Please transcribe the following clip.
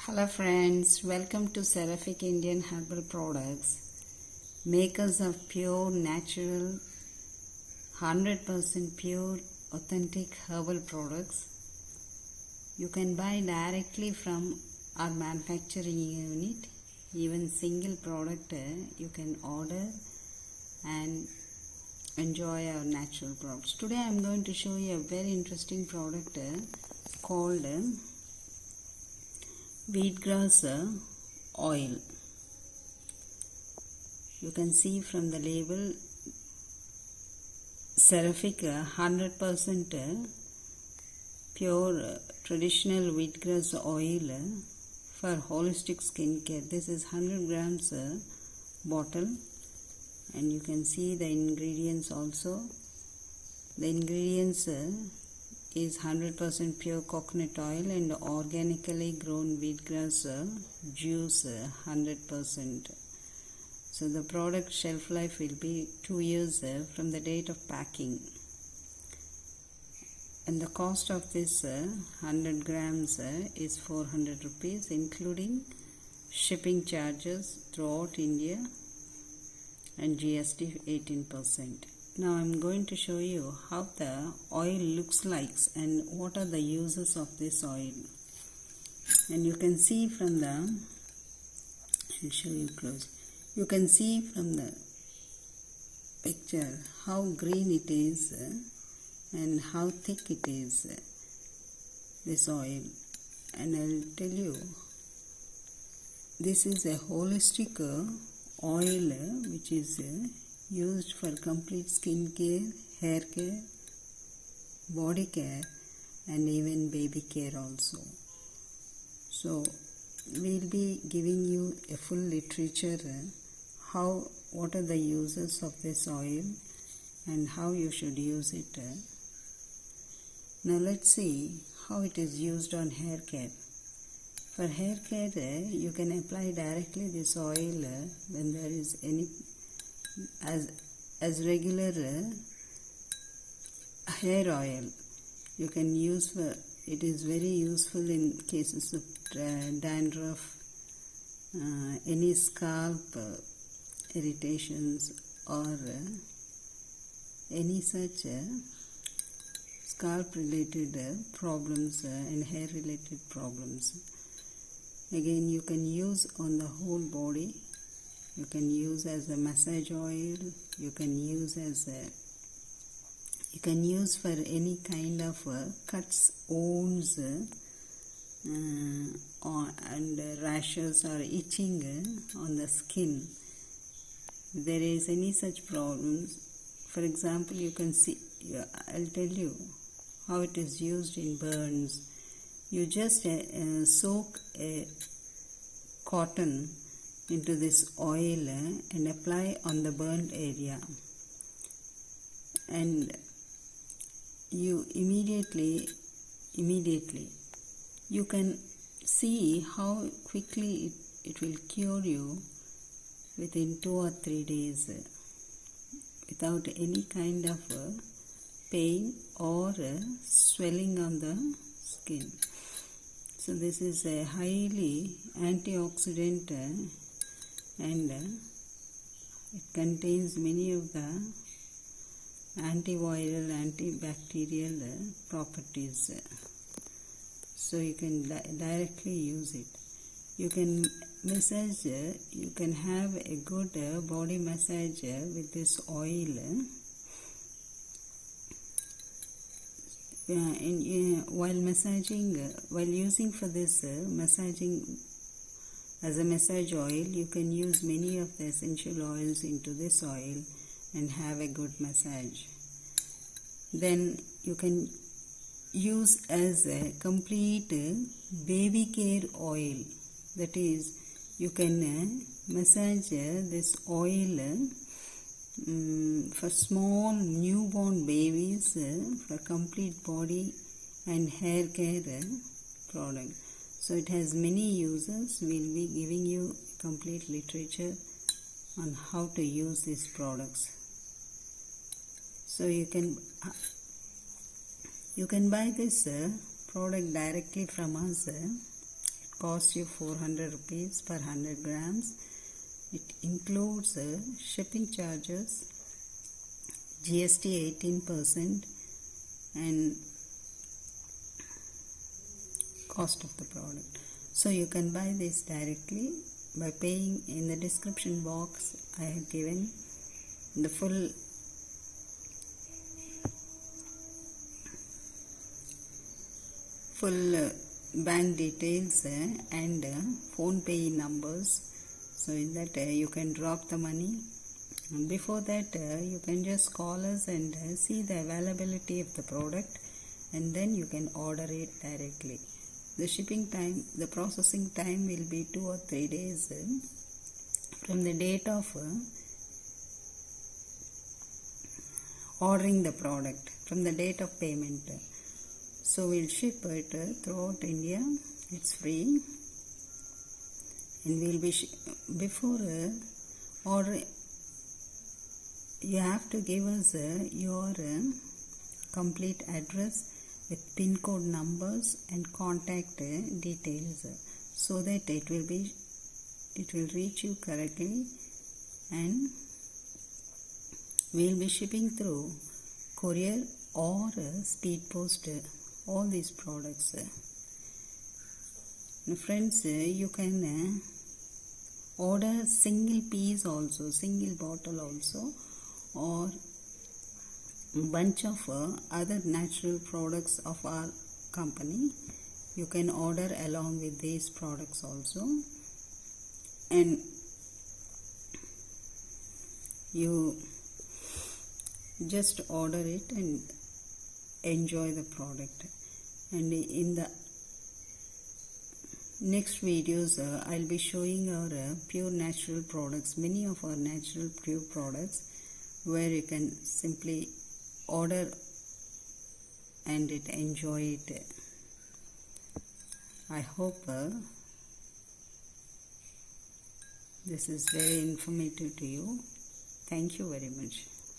Hello friends, welcome to Seraphic Indian Herbal Products, makers of pure, natural, 100% pure, authentic herbal products. You can buy directly from our manufacturing unit. Even single product you can order and enjoy our natural products. Today I am going to show you a very interesting product called wheatgrass oil. You can see from the label Seraphic 100% pure traditional wheatgrass oil for holistic skincare. This is 100 grams bottle, and you can see the ingredients also. The ingredients is 100% pure coconut oil and organically grown wheatgrass juice 100%. So the product shelf life will be 2 years from the date of packing. And the cost of this 100 grams is 400 rupees, including shipping charges throughout India and GST 18%. Now I am going to show you how the oil looks like and what are the uses of this oil. And you can see from the, I'll show you close. You can see from the picture how green it is and how thick it is, this oil. And I'll tell you, this is a holistic oil which is used for complete skin care, hair care, body care, and even baby care also. So we'll be giving you a full literature what are the uses of this oil and how you should use it. Now let's see how it is used on hair care. For hair care, you can apply directly this oil when there is any as regular hair oil. You can use for it is very useful in cases of dandruff, any scalp irritations, or any such scalp related problems and hair related problems. Again, you can use on the whole body. You can use as a massage oil. You can use for any kind of cuts, wounds, and rashes or itching on the skin. If there is any such problems, for example, you can see. I'll tell you how it is used in burns. You just soak a cotton into this oil and apply on the burned area, and you immediately you can see how quickly it will cure you within 2 or 3 days without any kind of pain or swelling on the skin. So this is a highly antioxidant and it contains many of the antiviral, antibacterial properties. So you can directly use it. You can massage, you can have a good body massage with this oil. While using for this massaging as a massage oil, you can use many of the essential oils into this oil and have a good massage. Then you can use as a complete baby care oil. That is, you can massage this oil for small newborn babies for complete body and hair care product. So it has many uses. We'll be giving you complete literature on how to use these products. So you can buy this product directly from us. It costs you 400 rupees per 100 grams. It includes shipping charges, GST 18%, and cost of the product. So you can buy this directly by paying. In the description box I have given the full bank details and phone pay numbers, so in that you can drop the money. And before that you can just call us and see the availability of the product, and then you can order it directly. The shipping time, the processing time will be 2 or 3 days from the date of ordering the product, from the date of payment. So we'll ship it throughout India. It's free, and we'll be before order. You have to give us your complete address with pin code numbers and contact details, so that it will reach you correctly, and we'll be shipping through courier or speed post all these products. Now friends, you can order single piece also, single bottle also, or bunch of other natural products of our company. You can order along with these products also, and you just order it and enjoy the product. And in the next videos I'll be showing our pure natural products, many of our natural pure products, where you can simply order and enjoy it. I hope this is very informative to you. Thank you very much.